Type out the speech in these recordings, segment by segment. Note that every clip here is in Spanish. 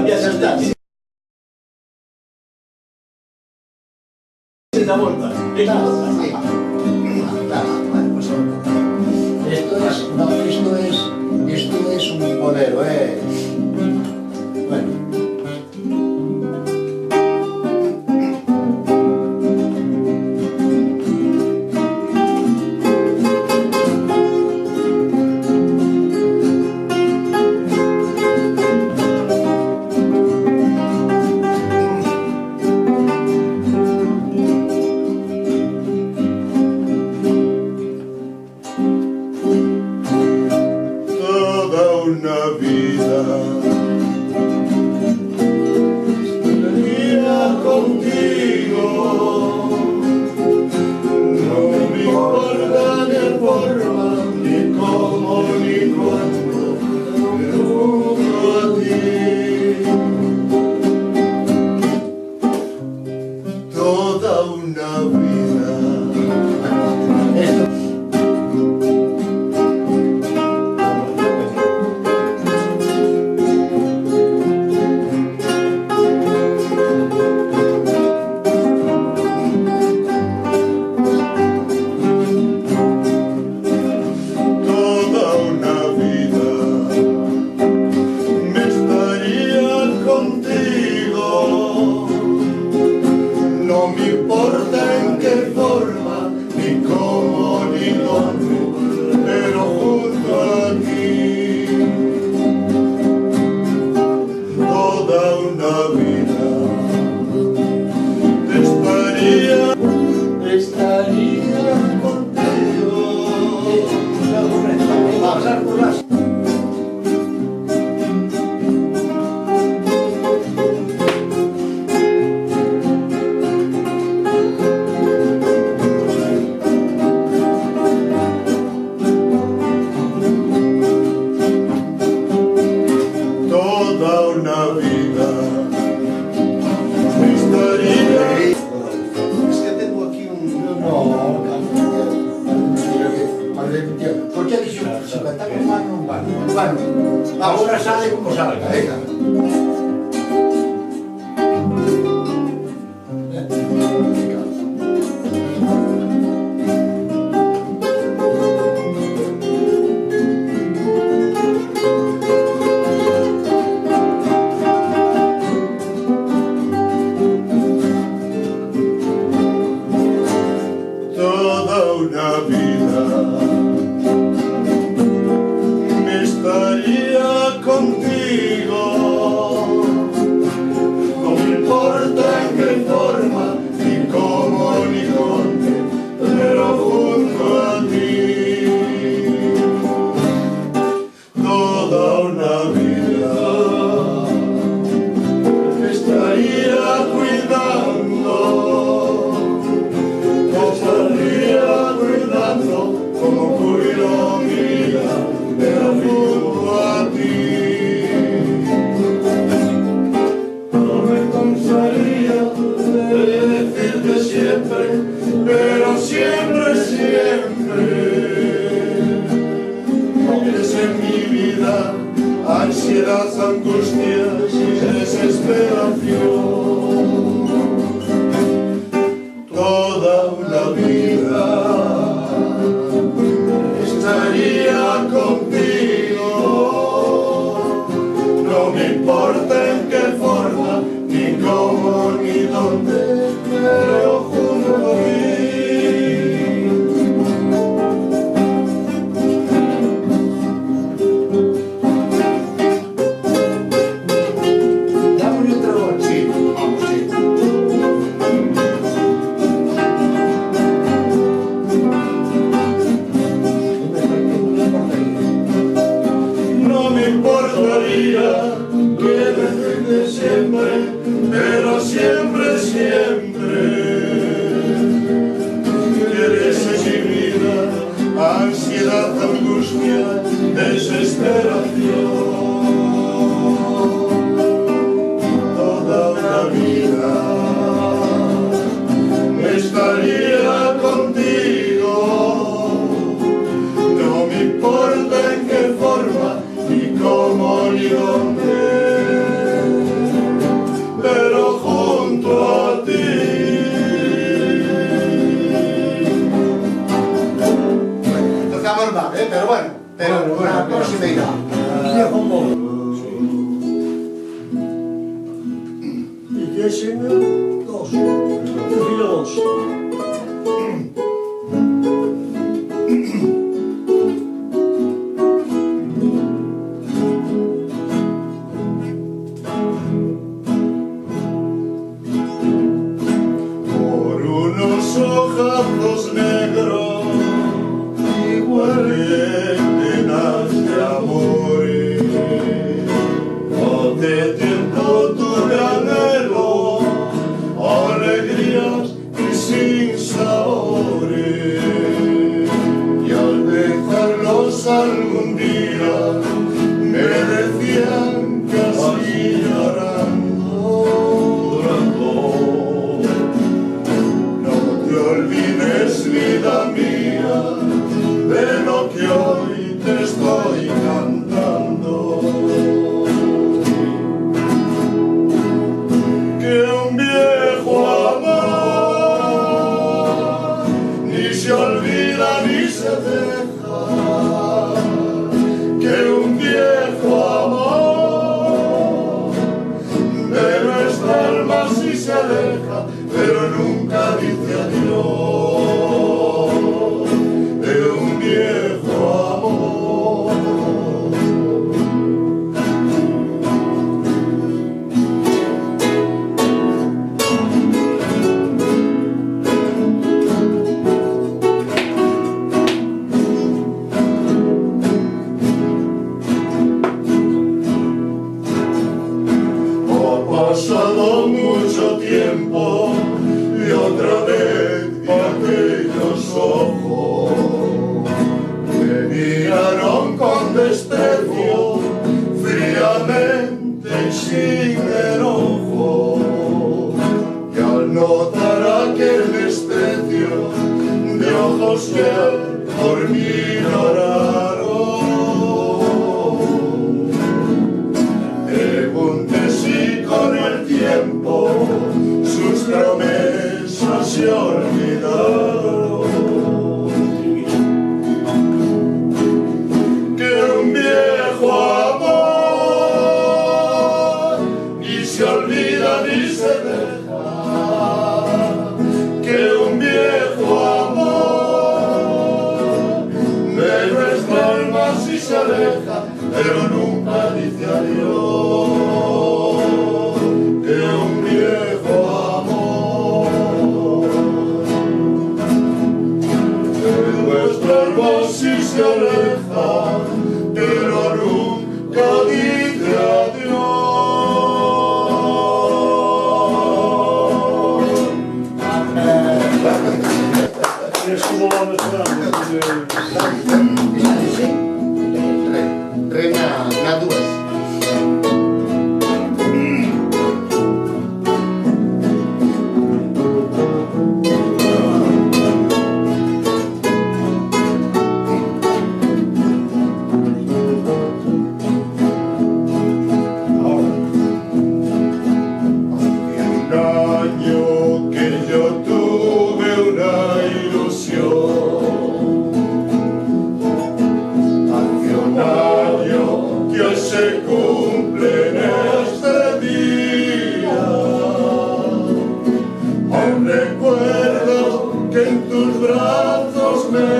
Ya está. La vuelta. Esto es un bolero, Bueno. Una vida estaría contigo, no me importa ni forma, ni cómo, ni cuándo, pero junto a ti toda una vida. No me importa en qué forma, ni cómo, ni dónde, pero junto a ti toda una vida estaría contigo. Pasar por las... Toda una vida estaría. Es que tengo aquí un... No, ¿por qué dice si cantamos mal no vale? Bueno, ahora sale como salga, venga. Toda una vida me estaría contigo, no me importa en qué forma, ni cómo, ni dónde, pero junto a ti toda una vida me estaría cuidando. Como cuido mi vida, pero junto a ti no me cansaría de decirte siempre, pero siempre, siempre eres en mi vida ansiedad, angustias y desesperación. Toda una vida estaría contigo, no me importa en qué forma, ni cómo, ni dónde, pero junto a mí. Dame otra voz, sí, vamos, sí. No me importaría que decirte siempre, pero siempre, siempre eres en mi vida ansiedad, angustia, desesperación. Toda una vida me estaría contigo, no me importa en qué forma, ni cómo, ni dónde, 1, 2. Fila 2. Por unos ojazos negros iguales llenas de amores, no te tiento tu anhelo, alegrías y sin sabores, y al dejarlos algún día me decían casi llorando, no te olvides, vida mía, de lo que hoy te estoy cantando. Que un viejo amor ni se olvida ni se deja. Que un viejo amor de nuestra alma sí se aleja, pero nunca dice adiós. De un viejo amor. Ha pasado mucho tiempo y otra vez vi aquellos ojos me miraron con desprecio, fríamente y sin enojo, y al notar aquel desprecio de ojos que por mí lloraron, pregunté si con el tiempo sus promesas se olvidaron. Que un viejo amor ni se olvida ni se deja. Que un viejo amor de nuestra alma sí se aleja, pero nunca dice adiós. Que un viejo amor de nuestra alma sí se aleja, pero nunca dice adiós. Es como va mejorando. Re na dues. Un año que yo tuve una ilusión, hace un año que hoy se cumple en este día. Aún recuerdo que en tus brazos me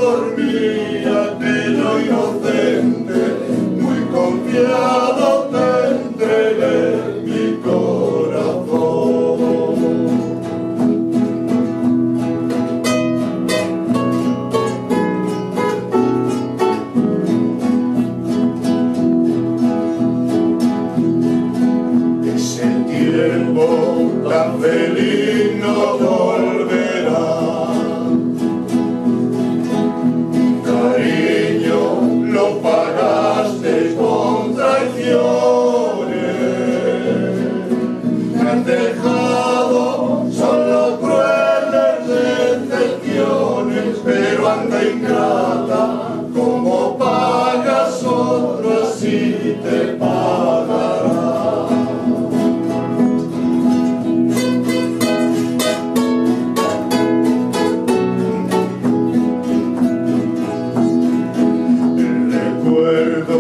dormía, aquello inocente, muy confiado te entregué mi corazón. Ese tiempo tan feliz no volverá. Cariño, lo pagaste con traiciones. Me han dejado solo crueles decepciones, pero anda ingrata, como pagas otro así te pagará. El recuerdo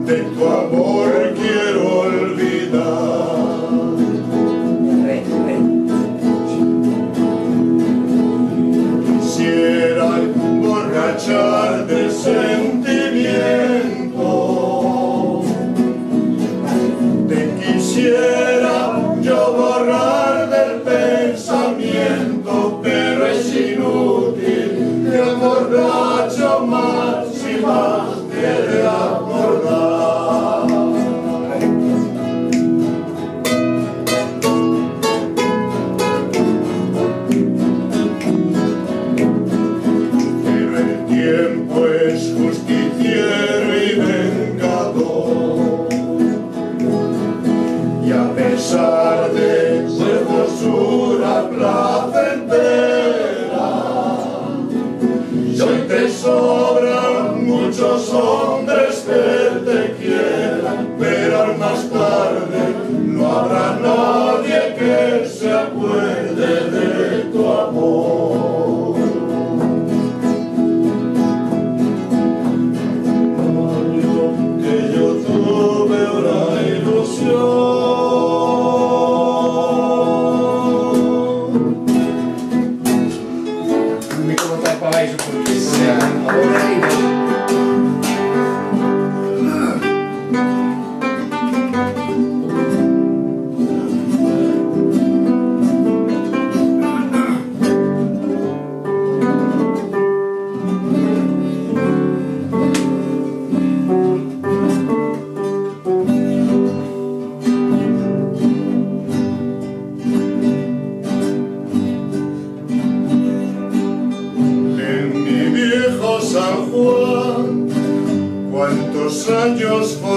de tu amor quiero olvidar.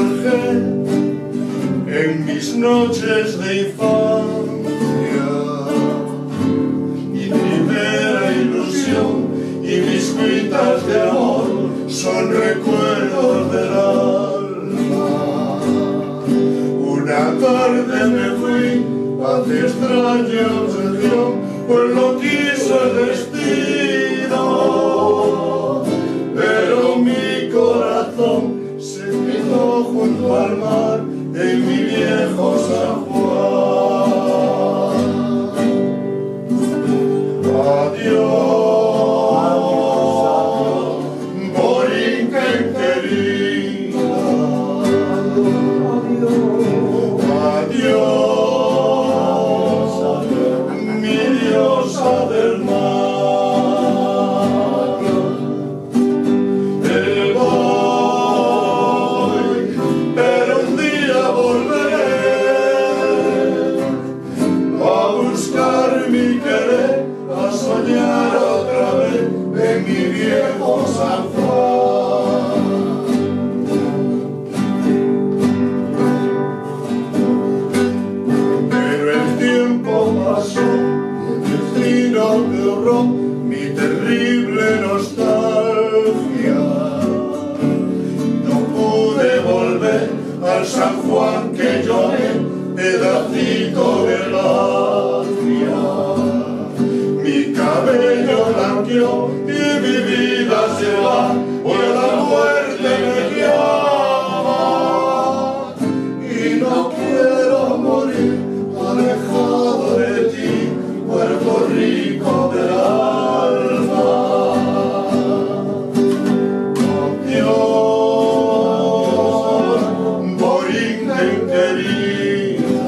forjé en mis noches de infancia. Mi primera ilusión y mis cuitas de amor son recuerdos del alma. Una tarde me fui hacia extraña obsesión, pues lo quiso el destino, pero mi corazón se quedó junto al mar en mi viejo San Juan. Adiós, Borinquen querida. Adiós, mi diosa del mar. Me voy, pero un día volveré a buscar mi querer, a soñar otra vez en mi viejo San Juan. Pero el tiempo pasó y el destino me ahorró mi terrible nostalgia. No pude volver al San Juan que lloré, pedacito de patria. Mi cabello blanqueó y mi vida se va, pues la muerte me llama. Y no quiero morir alejado de ti, Puerto Rico del alma. Adiós, Borinquen querida.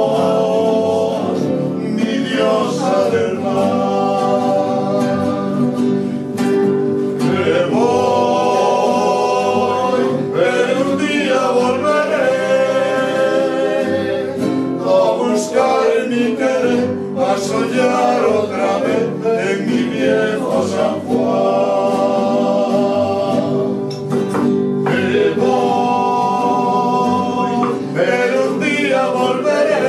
Adiós, mi diosa del mar. Me voy, pero un día volveré a buscar mi querer, a soñar otra vez en mi viejo San Juan. Me voy, pero un día volveré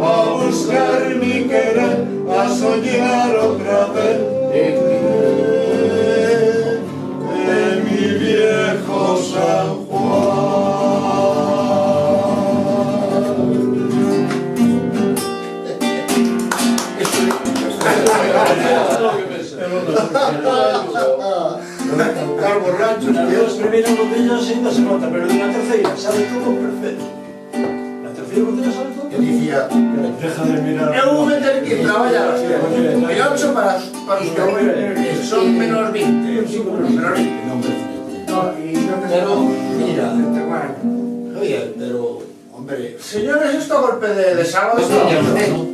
a buscar mi querer, a soñar otra vez en mi viejo San Cantar borrachos, Las primeras botellas ainda se nota, pero na terceira sabe todo perfecto. Na terceira botella sabe todo. Que dicía, Deja de mirar. Eu vou ter que traballar así. E 8 para os que son menos 20. Menos 20. pero mira, Javier, pero... hombre, Señores, esto a golpe de sábado está bien.